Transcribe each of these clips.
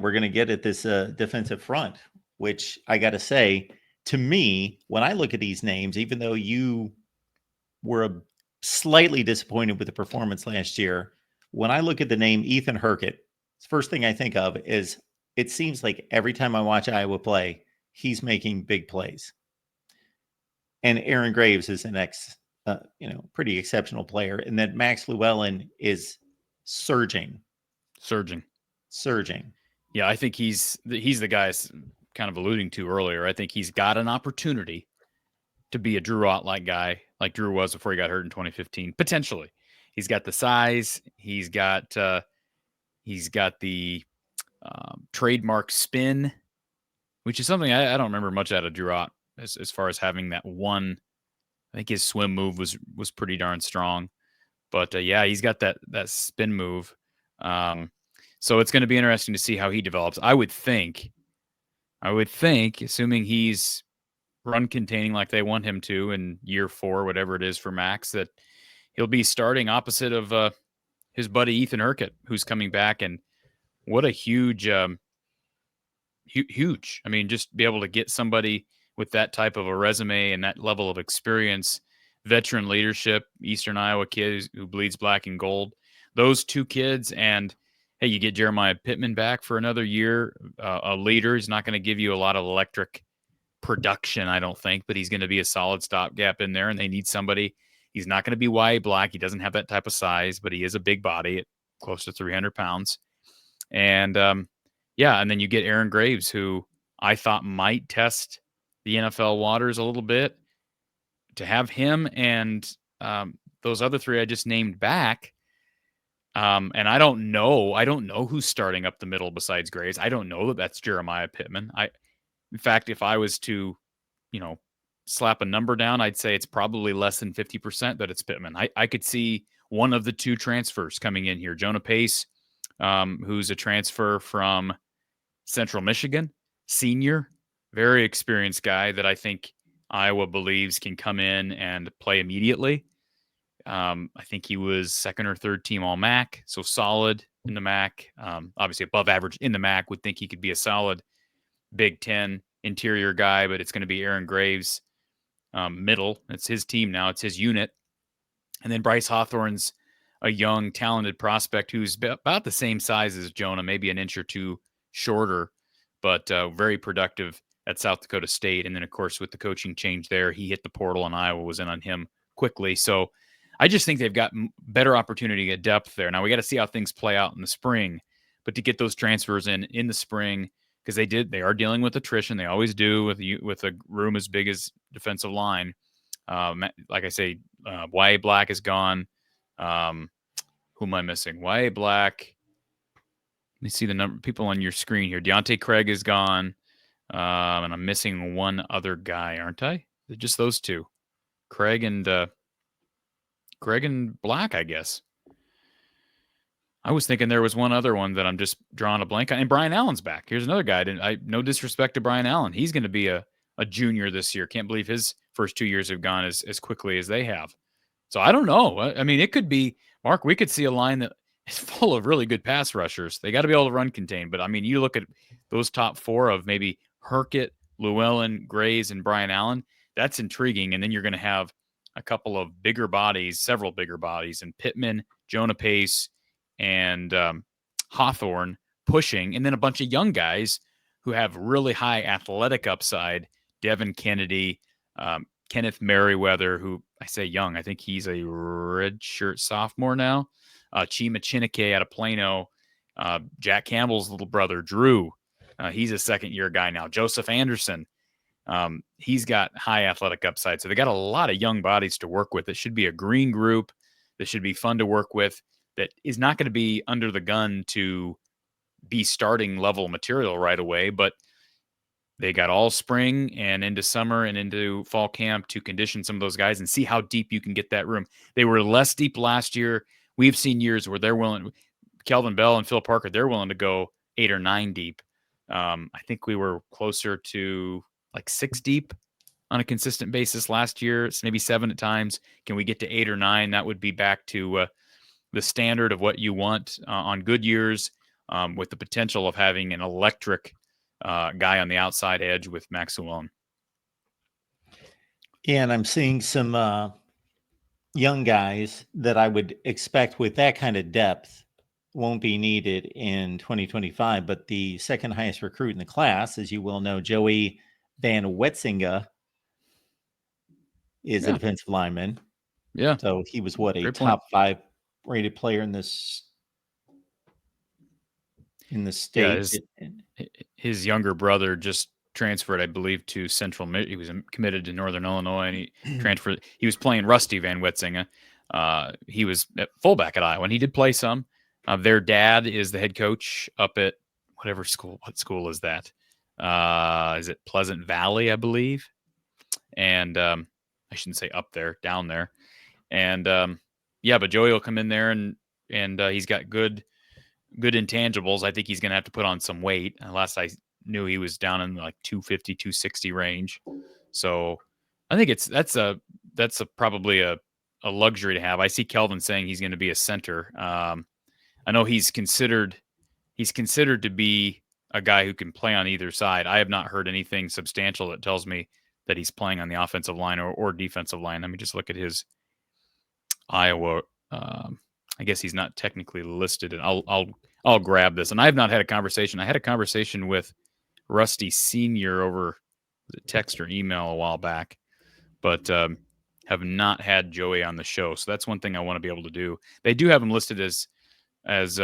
we're going to get at this defensive front, which I got to say, to me, when I look at these names, even though you were slightly disappointed with the performance last year, when I look at the name Ethan Herkett, the first thing I think of is it seems like every time I watch Iowa play, he's making big plays. And Aaron Graves is an pretty exceptional player. And then Max Llewellyn is surging. Yeah, I think he's the guy I was kind of alluding to earlier. I think he's got an opportunity to be a Drew Ott-like guy, like Drew was before he got hurt in 2015. Potentially, he's got the size. He's got the trademark spin, which is something I don't remember much out of Drew Ott as far as having that one. I think his swim move was pretty darn strong, but yeah, he's got that spin move. So it's going to be interesting to see how he develops. I would think, assuming he's run containing like they want him to in year 4, whatever it is for Max, that he'll be starting opposite of his buddy Ethan Herkett, who's coming back. And what a huge. I mean, just be able to get somebody with that type of a resume and that level of experience, veteran leadership, Eastern Iowa kid who bleeds black and gold. Those two kids, and hey, you get Jeremiah Pittman back for another year. A leader is not going to give you a lot of electric production, I don't think, but he's going to be a solid stopgap in there, and they need somebody. He's not going to be Y Black. He doesn't have that type of size, but he is a big body at close to 300 pounds. And yeah, and then you get Aaron Graves, who I thought might test the NFL waters a little bit. To have him and those other 3 I just named back, and I don't know who's starting up the middle besides Graves. I don't know that that's Jeremiah Pittman. In fact, if I was to, slap a number down, I'd say it's probably less than 50% that it's Pittman. I could see one of the 2 transfers coming in here. Jonah Pace, who's a transfer from Central Michigan, senior, very experienced guy that I think Iowa believes can come in and play immediately. I think he was 2nd or 3rd team All-MAC, so solid in the MAC. Obviously above average in the MAC. Would think he could be a solid Big Ten interior guy, but it's going to be Aaron Graves, middle. It's his team now. It's his unit. And then Bryce Hawthorne's a young, talented prospect who's about the same size as Jonah, maybe an inch or 2 shorter, but very productive at South Dakota State. And then, of course, with the coaching change there, he hit the portal and Iowa was in on him quickly. So I just think they've got better opportunity at depth there. Now, we got to see how things play out in the spring, but to get those transfers in the spring, because they are dealing with attrition. They always do with a room as big as defensive line. Like I say, Y.A. Black is gone. Who am I missing? Y.A. Black. Let me see the number people on your screen here. Deontay Craig is gone. And I'm missing one other guy, aren't I? Just those 2. Craig and Black, I guess. I was thinking there was one other one that I'm just drawing a blank on. And Brian Allen's back. Here's another guy. No disrespect to Brian Allen. He's going to be a junior this year. Can't believe his first 2 years have gone as quickly as they have. So I don't know. I mean, it could be, Mark, we could see a line that is full of really good pass rushers. They got to be able to run contain. But, I mean, you look at those top 4 of maybe Herkett, Llewellyn, Graves, and Brian Allen. That's intriguing. And then you're going to have a couple of bigger bodies, several bigger bodies, and Pittman, Jonah Pace, and Hawthorne pushing, and then a bunch of young guys who have really high athletic upside. Devin Kennedy, Kenneth Merriweather, who I say young, I think he's a redshirt sophomore now. Chima Chineke out of Plano. Jack Campbell's little brother, Drew. He's a second-year guy now. Joseph Anderson. He's got high athletic upside. So they got a lot of young bodies to work with. It should be a green group that should be fun to work with, that is not going to be under the gun to be starting level material right away, but they got all spring and into summer and into fall camp to condition some of those guys and see how deep you can get that room. They were less deep last year. We've seen years where they're willing, Kelvin Bell and Phil Parker, they're willing to go 8 or 9 deep. I think we were closer to like 6 deep on a consistent basis last year. It's maybe 7 at times. Can we get to 8 or 9? That would be back to the standard of what you want on good years. with the potential of having an electric guy on the outside edge with Max Ullone. And I'm seeing some young guys that I would expect with that kind of depth won't be needed in 2025. But the second highest recruit in the class, as you well know, Joey Van Wetsinga, is a defensive lineman. Yeah. So he was what, a Great top point. 5 rated player in the Yeah, state. his younger brother just transferred, I believe, to Central. He was committed to Northern Illinois, and he transferred. He was playing Rusty Van Wetsinga. He was at fullback at Iowa, and he did play some. Their dad is the head coach up at whatever school. What school is that? Is it Pleasant Valley, I believe? And I shouldn't say up there, down there. And yeah, but Joey will come in there, and he's got good intangibles. I think he's going to have to put on some weight. Last I knew, he was down in like 250, 260 range. So I think that's probably a luxury to have. I see Kelvin saying he's going to be a center. I know he's considered to be a guy who can play on either side. I have not heard anything substantial that tells me that he's playing on the offensive line or defensive line. Let me just look at his Iowa. I guess he's not technically listed, and I'll grab this. And I have not had a conversation. I had a conversation with Rusty Senior over text or email a while back, but have not had Joey on the show. So that's one thing I want to be able to do. They do have him listed as let's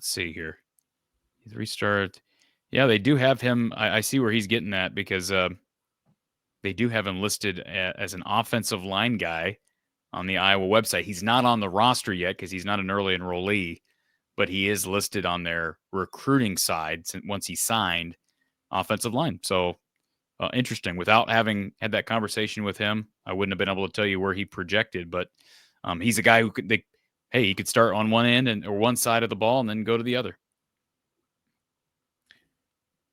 see here. He's restarted. Yeah, they do have him. I see where he's getting that, because they do have him listed as an offensive line guy on the Iowa website. He's not on the roster yet because he's not an early enrollee, but he is listed on their recruiting side once he signed offensive line. So interesting. Without having had that conversation with him, I wouldn't have been able to tell you where he projected, but he's a guy who he could start on one end or one side of the ball and then go to the other.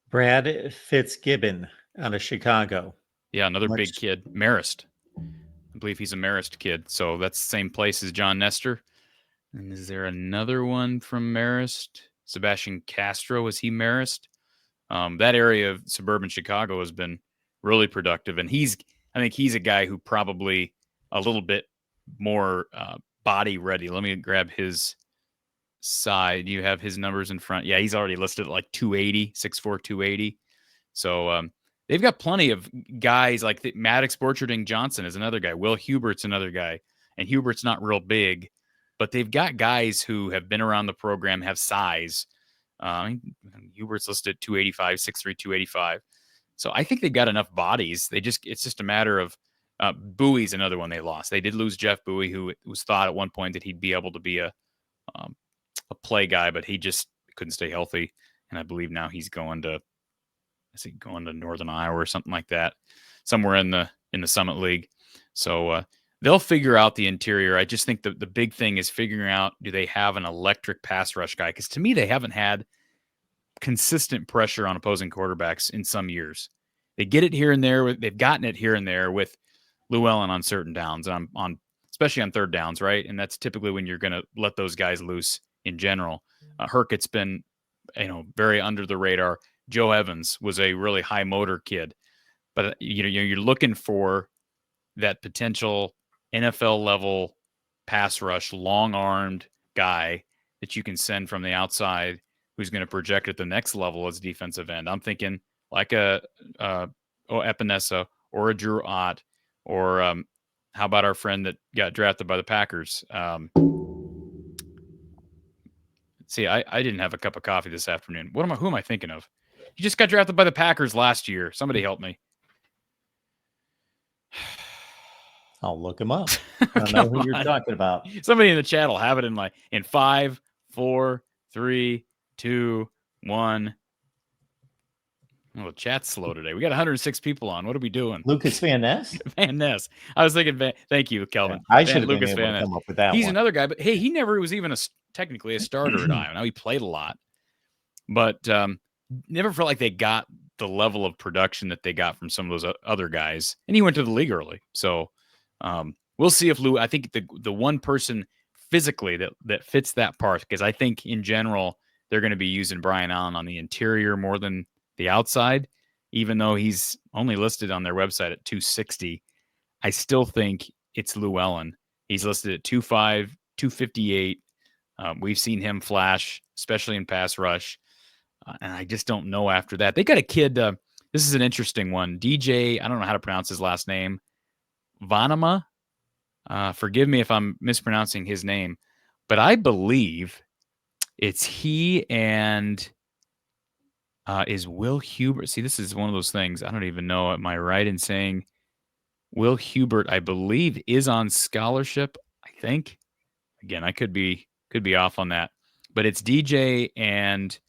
Brad Fitzgibbon out of Chicago. Yeah, another big kid, Marist. I believe he's a Marist kid. So that's the same place as John Nestor. And is there another one from Marist? Sebastian Castro, is he Marist? That area of suburban Chicago has been really productive. And I think he's a guy who probably a little bit more body ready. Let me grab his side. You have his numbers in front. Yeah, he's already listed at like 280, 6'4", 280. So they've got plenty of guys like Maddox Borcherding Johnson is another guy. Will Hubert's another guy. And Hubert's not real big, but they've got guys who have been around the program, have size. Hubert's listed at 285, 6'3", 285. So I think they've got enough bodies. It's just a matter of Bowie's another one they lost. They did lose Jeff Bowie, who was thought at one point that he'd be able to be a play guy, but he just couldn't stay healthy. And I believe now he's going to Northern Iowa or something like that, somewhere in the Summit League. So they'll figure out the interior. I just think the big thing is figuring out, do they have an electric pass rush guy? Because to me, they haven't had consistent pressure on opposing quarterbacks in some years. They get it here and there. They've gotten it here and there with Llewellyn on certain downs, on especially on third downs, right? And that's typically when you're going to let those guys loose in general. Herkett's been, very under the radar. Joe Evans was a really high motor kid, but you're looking for that potential NFL level pass rush, long armed guy that you can send from the outside, who's going to project at the next level as defensive end. I'm thinking like a Epinesa or a Drew Ott, or how about our friend that got drafted by the Packers? See, I didn't have a cup of coffee this afternoon. Who am I thinking of? He just got drafted by the Packers last year. Somebody help me. I'll look him up. I don't know who you're talking about. Somebody in the chat will have it in 5, 4, 3, 2, 1. Oh, the chat's slow today. We got 106 people on. What are we doing? Lucas Van Ness? Van Ness. I was thinking, thank you, Kelvin. Yeah, I should have been able to come up with that. He's another guy, but hey, he never was even technically a starter at Iowa. Now he played a lot, but never felt like they got the level of production that they got from some of those other guys. And he went to the league early. So we'll see if I think the one person physically that fits that part, because I think in general they're going to be using Brian Allen on the interior more than the outside, even though he's only listed on their website at 260. I still think it's Llewellyn. He's listed at 2.5, 258. We've seen him flash, especially in pass rush. And I just don't know after that. They got a kid. This is an interesting one. DJ, I don't know how to pronounce his last name. Vanama. Forgive me if I'm mispronouncing his name, but I believe it's he and is Will Hubert. See, this is one of those things. I don't even know. Am I right in saying Will Hubert, I believe, is on scholarship, I think. Again, I could be off on that. But it's DJ and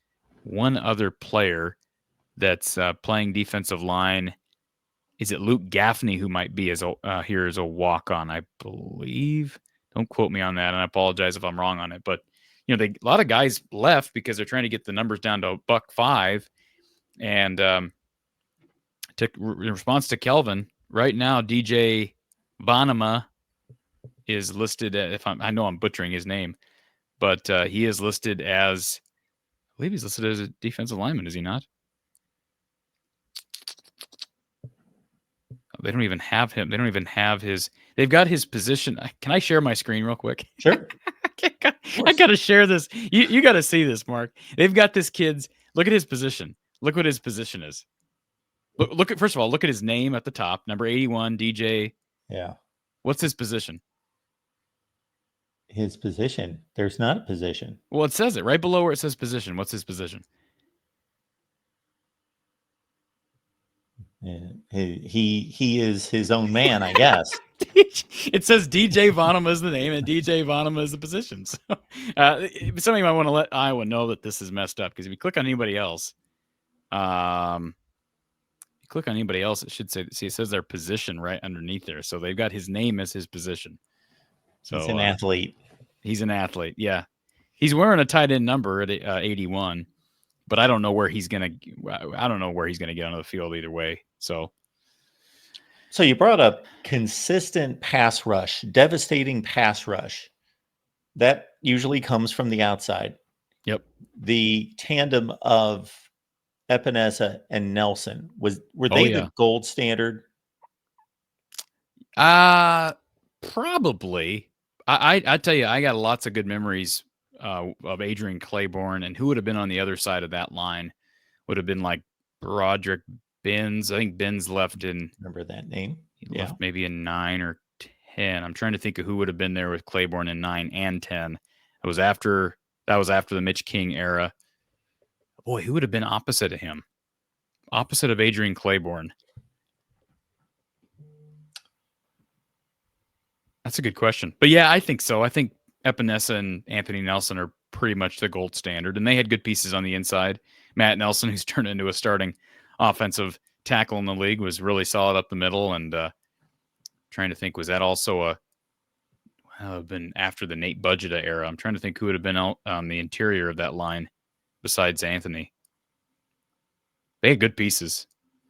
one other player that's playing defensive line. Is it Luke Gaffney who might be here as a walk-on, I believe? Don't quote me on that, and I apologize if I'm wrong on it. But a lot of guys left because they're trying to get the numbers down to $1.05. And in response to Kelvin, right now DJ Bonema is listed at, I know I'm butchering his name, but he is listed as, I believe he's listed as a defensive lineman, is he not? They don't even have him. They don't even have his. They've got his position. Can I share my screen real quick? Sure. I got to share this. You got to see this, Mark. They've got this kid's. Look at his position. Look what his position is. Look at, first of all, look at his name at the top, number 81, DJ. Yeah. What's his position? His position. There's not a position. Well, it says it right below where it says position. What's his position? He is his own man, I guess. It says DJ Vonham is the name and DJ Vonham is the position. So, somebody might want to let Iowa know that this is messed up, because if you click on anybody else, it should say, see, it says their position right underneath there. So they've got his name as his position. So he's an athlete. He's an athlete. Yeah. He's wearing a tight end number at 81, but I don't know where he's going to get onto the field either way. So you brought up consistent pass rush, devastating pass rush. That usually comes from the outside. Yep. The tandem of Epinesa and Nelson, were they the gold standard? Probably. I tell you, I got lots of good memories of Adrian Claiborne, and who would have been on the other side of that line would have been like Broderick Benz. I think Benz left in. Remember that name? He left maybe in 9 or 10. I'm trying to think of who would have been there with Claiborne in 9 and 10. That was after the Mitch King era. Boy, who would have been opposite of him? Opposite of Adrian Claiborne. That's a good question. But yeah, I think so. I think Epinesa and Anthony Nelson are pretty much the gold standard, and they had good pieces on the inside. Matt Nelson, who's turned into a starting offensive tackle in the league, was really solid up the middle. And trying to think, was that also been after the Nate Budgeta era? I'm trying to think who would have been out on the interior of that line besides Anthony. They had good pieces.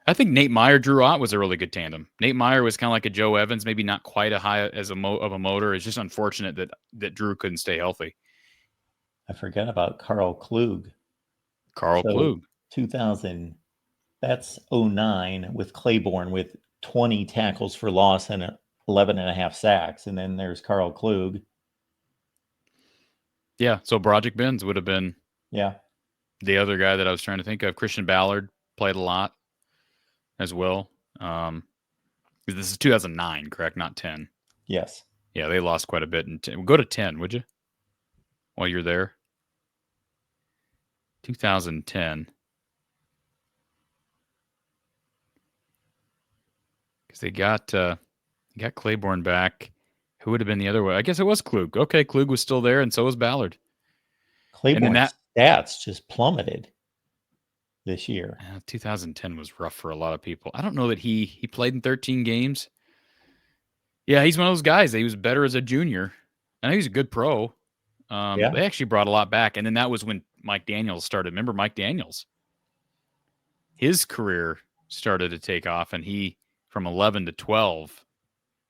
I think Nate Meyer, Drew Ott was a really good tandem. Nate Meyer was kind of like a Joe Evans, maybe not quite a high as a motor. It's just unfortunate that Drew couldn't stay healthy. I forgot about Carl Klug. Klug. 2000, that's 09 with Claiborne with 20 tackles for loss and 11 and a half sacks. And then there's Carl Klug. Yeah, so Broderick Benz would have been the other guy that I was trying to think of. Christian Ballard played a lot as well. This is 2009, correct? Not 10. Yes. Yeah, they lost quite a bit. And go to 10, would you? While you're there. 2010. Because they got Claiborne back. Who would have been the other way? I guess it was Klug. Okay, Klug was still there, and so was Ballard. Claiborne's stats just plummeted this year. 2010 was rough for a lot of people. I don't know that he played in 13 games. Yeah, he's one of those guys. He was better as a junior. I know he's a good pro. They actually brought a lot back. And then that was when Mike Daniels started. Remember Mike Daniels? His career started to take off, and he, from 11 to 12,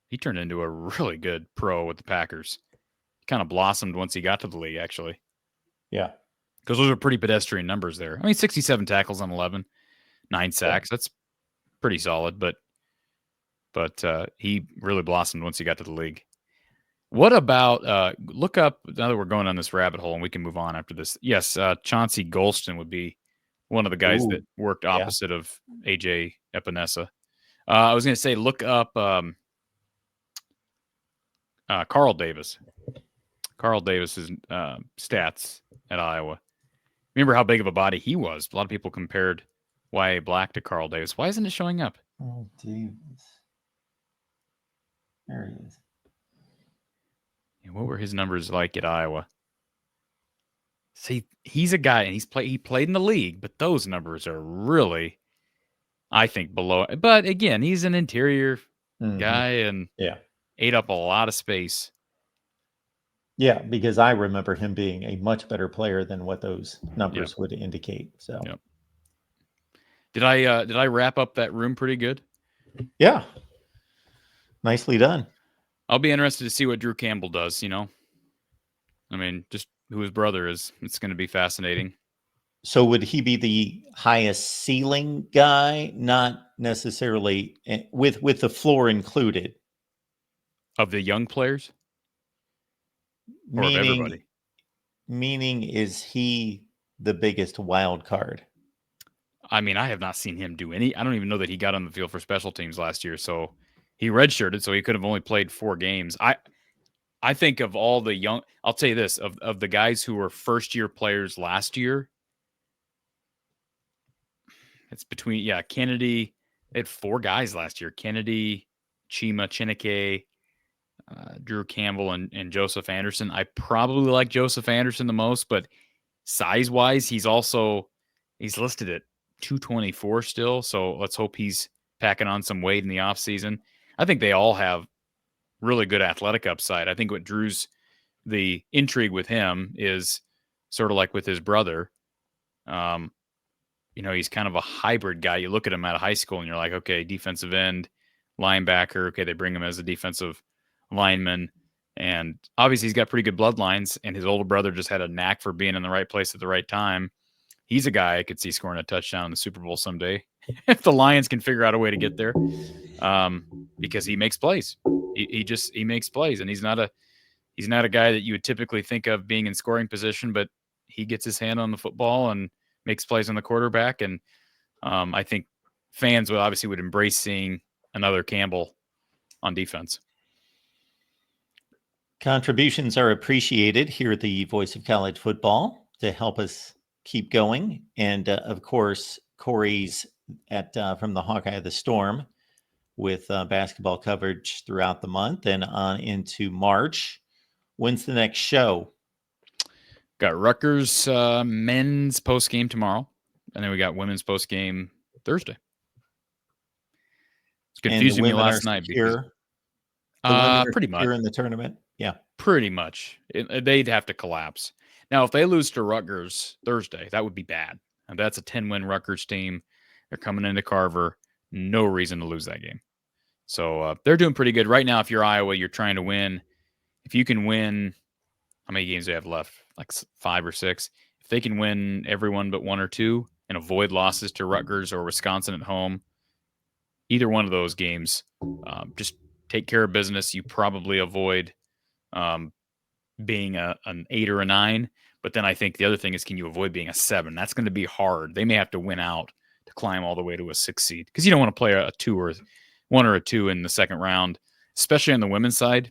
he turned into a really good pro with the Packers. kind of blossomed once he got to the league, actually. Yeah. Because those are pretty pedestrian numbers there. I mean, 67 tackles on 11, 9 sacks. That's pretty solid, but he really blossomed once he got to the league. What about look up, now that we're going on this rabbit hole and we can move on after this. Yes, Chauncey Golston would be one of the guys that worked opposite of AJ Epinesa. I was going to say, look up Carl Davis. Carl Davis's stats at Iowa. Remember how big of a body he was? A lot of people compared Y.A. Black to Carl Davis. Why isn't it showing up? Carl Davis. There he is. What were his numbers like at Iowa? See, he's a guy, and he played in the league, but those numbers are really, I think, below. But again, he's an interior guy and ate up a lot of space. Yeah, because I remember him being a much better player than what those numbers would indicate. So, did I wrap up that room pretty good? Yeah, nicely done. I'll be interested to see what Drew Campbell does. I mean, just who his brother is. It's going to be fascinating. So would he be the highest ceiling guy? Not necessarily with the floor included. Of the young players? Or of everybody? Meaning, is he the biggest wild card? I mean, I have not seen him do any. I don't even know that he got on the field for special teams last year. So he redshirted, so he could have only played 4 games. I think of all the young, I'll tell you this, of the guys who were first-year players last year, it's between, Kennedy. They had 4 guys last year. Kennedy, Chima, Chineke, Drew Campbell, and Joseph Anderson. I probably like Joseph Anderson the most, but size-wise, he's listed at 224 still, so let's hope he's packing on some weight in the offseason. I think they all have really good athletic upside. I think what Drew's the intrigue with him is sort of like with his brother. He's kind of a hybrid guy. You look at him out of high school and you're like, okay, defensive end, linebacker. Okay, they bring him as a defensive lineman. And obviously he's got pretty good bloodlines, and his older brother just had a knack for being in the right place at the right time. He's a guy I could see scoring a touchdown in the Super Bowl someday if the Lions can figure out a way to get there, because he makes plays. He makes plays, and he's not a guy that you would typically think of being in scoring position, but he gets his hand on the football and makes plays on the quarterback. And I think fans would embrace seeing another Campbell on defense. Contributions are appreciated here at the Voice of College Football to help us keep going. And of course, Corey's from the Hawkeye of the Storm with basketball coverage throughout the month and on into March. When's the next show? Got Rutgers men's post game tomorrow, and then we got women's post game Thursday. It's confusing me last night because pretty much in the tournament. Yeah, pretty much. They'd have to collapse. Now, if they lose to Rutgers Thursday, that would be bad. And that's a 10-win Rutgers team. They're coming into Carver. No reason to lose that game. So they're doing pretty good. Right now, if you're Iowa, you're trying to win. If you can win, how many games do they have left? Like 5 or 6. If they can win every one but 1 or 2 and avoid losses to Rutgers or Wisconsin at home, either one of those games, just take care of business. You probably avoid being an 8 or a 9. But then I think the other thing is, can you avoid being a 7? That's going to be hard. They may have to win out to climb all the way to a 6 seed, because you don't want to play a 2 or 1 or a 2 in the second round, especially on the women's side,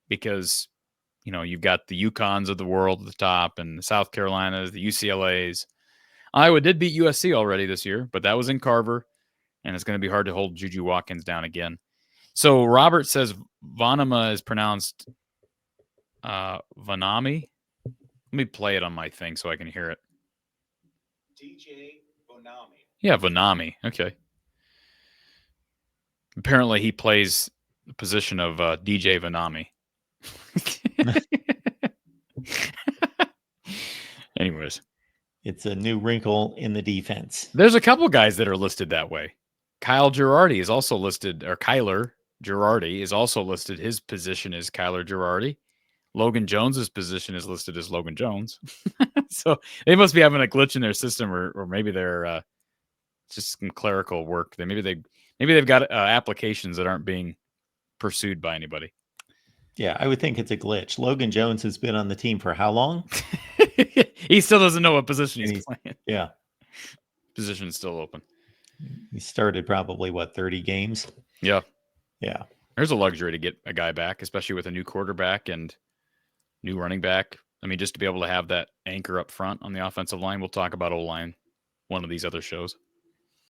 because you've got the UConns of the world at the top and the South Carolinas, the UCLAs. Iowa did beat USC already this year, but that was in Carver, and it's going to be hard to hold Juju Watkins down again. So Robert says Vonema is pronounced Vanami. Let me play it on my thing so I can hear it. DJ Vonami. Yeah, Vonami. Okay. Apparently he plays the position of DJ Vonami. Anyways. It's a new wrinkle in the defense. There's a couple guys that are listed that way. Kyle Girardi is also listed, or Kyler Girardi is also listed. His position is Kyler Girardi. Logan Jones's position is listed as Logan Jones. So they must be having a glitch in their system, or maybe they're just some clerical work. Maybe they've got applications that aren't being pursued by anybody. Yeah, I would think it's a glitch. Logan Jones has been on the team for how long? He still doesn't know what position And he's playing. Yeah. Position is still open. He started probably, 30 games? Yeah. Yeah. There's a luxury to get a guy back, especially with a new quarterback and new running back. I mean, just to be able to have that anchor up front on the offensive line. We'll talk about O-line one of these other shows.